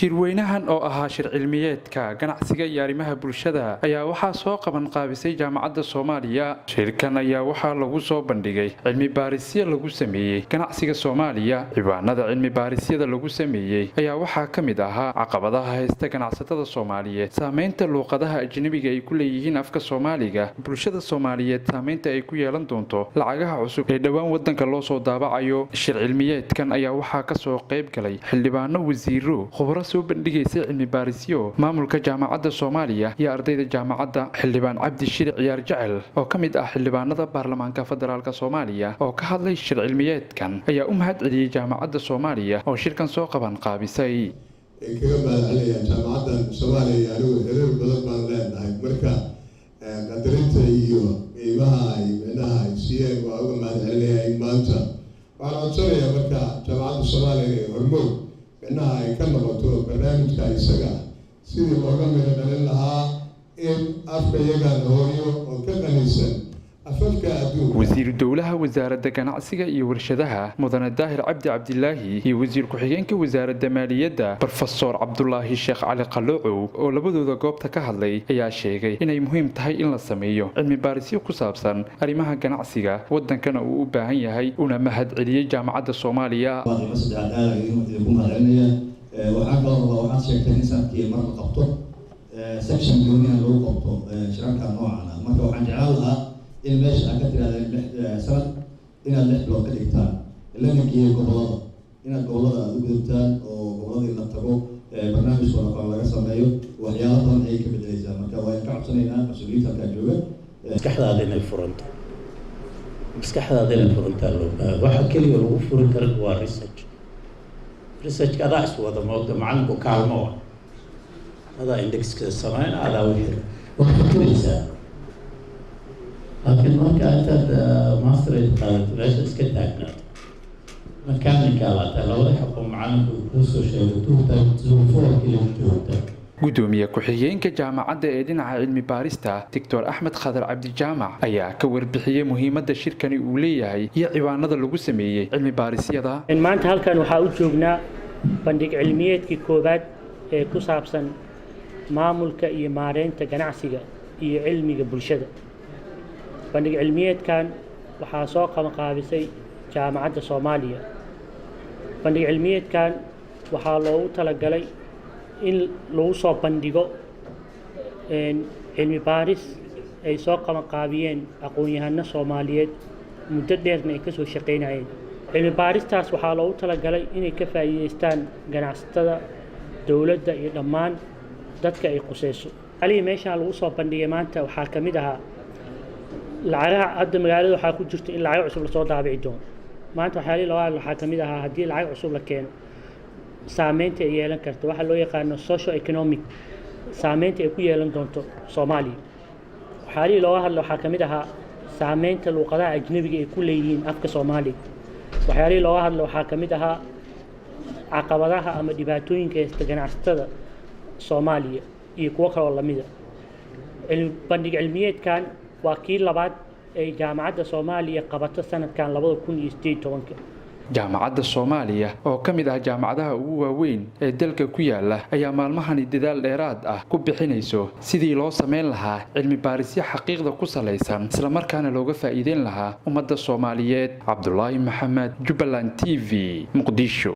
shirweynahan oo ahaa shir cilmiyeedka ganacsiga iyo arrimaha bulshada ayaa waxaa soo qaban qaabisay jaamacadda Soomaaliya. Shirkan ayaa waxaa lagu soo bandhigay cilmi baarisyo lagu sameeyay ganacsiga Soomaaliya. Ciwaanada cilmi baarisyada lagu sameeyay ayaa waxaa ka mid ahaa caqabadaha haysta ganacsatada Soomaaliyeed, saameynta luqadaha ajnabiga ay ku leeyihiin afka Soomaaliga, bulshada Soomaaliyeed saameynta ay ku yeelan doonto lacagaha cusub ee dhawaan wadanka loo soo daabacayo. Shir cilmiyeedkan ayaa waxaa ka soo qayb galay xildhibaano, wasiiro, khubaro soo bandhigaysa cilmi baarisyo, maamulka jaamacadda Soomaaliya iyo ardayda jaamacadda. Xildhibaan Cabdi Shiric Ciyaar Jecel oo ka mid ah xildhibaanada baarlamaanka federaalka Soomaaliya oo ka hadlay shir cilmiyeedkan ayaa u mahad celiyay jaamacadda Soomaaliya oo shirkan soo qaban qaabisay. kaga mahadcelinayaa jaamacadda Soomaaliya anigu xiriir badan baan leenahay, marka qadarinta iyo qiimaha ay meelaha ay siiyeen waa uga mahadcelinayaa. Maanta waxaan codsanayaa marka jaamacadda Soomaaliya inay hormuud meelaha ay ka noqoto barnaamijka isaga sidii looga mid dhalin lahaa in afka iyaga hooyo oo ka qanisan afafka adduunka. wasiir dowlaha wasaaradda ganacsiga iyo warshadaha mudane Daahir Cabdi Cabdilaahi iyo wasiir ku-xigeenka wasaaradda maaliyadda Professor Cabdullaahi Sheekh Cali Qaloocow oo labadooda goobta ka hadlay ayaa sheegay inay muhiim tahay in la sameeyo cilmi baarisyo ku saabsan arrimaha ganacsiga wadankana uu u baahan yahay, una mahad celiyay jaamacadda Soomaaliya. waxaan kaloo waxaan sheegtay in sanadkii mar la qabto section gooniya lagu qabto shirarka noocan ah. Marka waxaan jeclaan lahaa in meesha aad ka tirahdeen sanad inaad 6 bilood ka dhigtaan lana geeyo gobolada, inaad gobolada aad u gudubtaan oo goboladii la tago barnaamij wada laga sameeyo waxyaalo badan ay ka bedelaysaa. Marka waan ka codsanaynaa mas'uuliyiinta halkaa jooga maskaxdaada inay furanto, waxa keliya lagu furin karo waa research adaa iswada mooda macalinku kaalmo ah, adaa indexka sameyn, adaa wixii wax fikiraysaa. laakiin marka intaad masterate qaadato meesha iska taagnaato mechanical ataa labada xaqo macalinku kuu soo sheego tuugta gudoomiye ku-xigeenka jaamacadda ee dhinaca cilmi baarista Dr. Axmed Khadar Cabdi Jaamac ayaa ka warbixiyay muhiimadda shirkani uu leeyahay iyo ciwaanada lagu sameeyay cilmi baarisyada. maanta halkan waxaa u joognaa bandhig cilmiyeedkii koowaad ee ku saabsan maamulka iyo maareynta ganacsiga iyo cilmiga bulshada. bandhig cilmiyeedkan waxaa soo qabanqaabisay jaamacadda Soomaaliya. bandhig cilmiyeedkan waxaa loogu talagalay in lagu soo bandhigo cilmi baaris ay soo qabanqaabiyeen aqoon-yahano Soomaaliyeed muddo dheerna ay ka soo shaqeynayeen. cilmi baaristaas waxaa loogu talagalay inay ka faa'iideystaan ganacsatada, dowladda iyo dhammaan dadka ay qusayso. meeshaan lagu soo bandhigay maanta waxaa ka mid ahaa lacagaha hadda magaalada waxaa ku jirta in lacag cusub lasoo daabici doono. maanta waxaa ka mid ahaa haddii lacag cusub la keeno saameynta ay yeelan karto, waxa loo yaqaano social economic saameynta ay ku yeelan doonto Soomaaliya. waxyaalihii looga hadlo waxaa ka mid ahaa saameynta luqadaha ajnabiga ay ku leeyihiin afka Soomaaliga. waxyaalihii looga hadlo waxaa ka mid ahaa caqabadaha ama dhibaatooyinka haysta ganacsatada Soomaaliya iyo kuwo kaloo lamida. bandhig cilmiyeedkan waa kii labaad ay jaamacadda Soomaaliya qabato sanadkan 2018. jaamacadda Soomaaliya oo ka mid ah jaamacadaha ugu waaweyn ee dalka ku yaala ayaa maalmahani dadaal dheeraad ah ku bixinayso sidii loo sameyn lahaa cilmi baarisyo xaqiiqda ku salaysan isla markaana looga faa'iideyn lahaa ummadda Soomaaliyeed. Cabdullaahi Maxamed, Jubbaland TV, Muqdisho.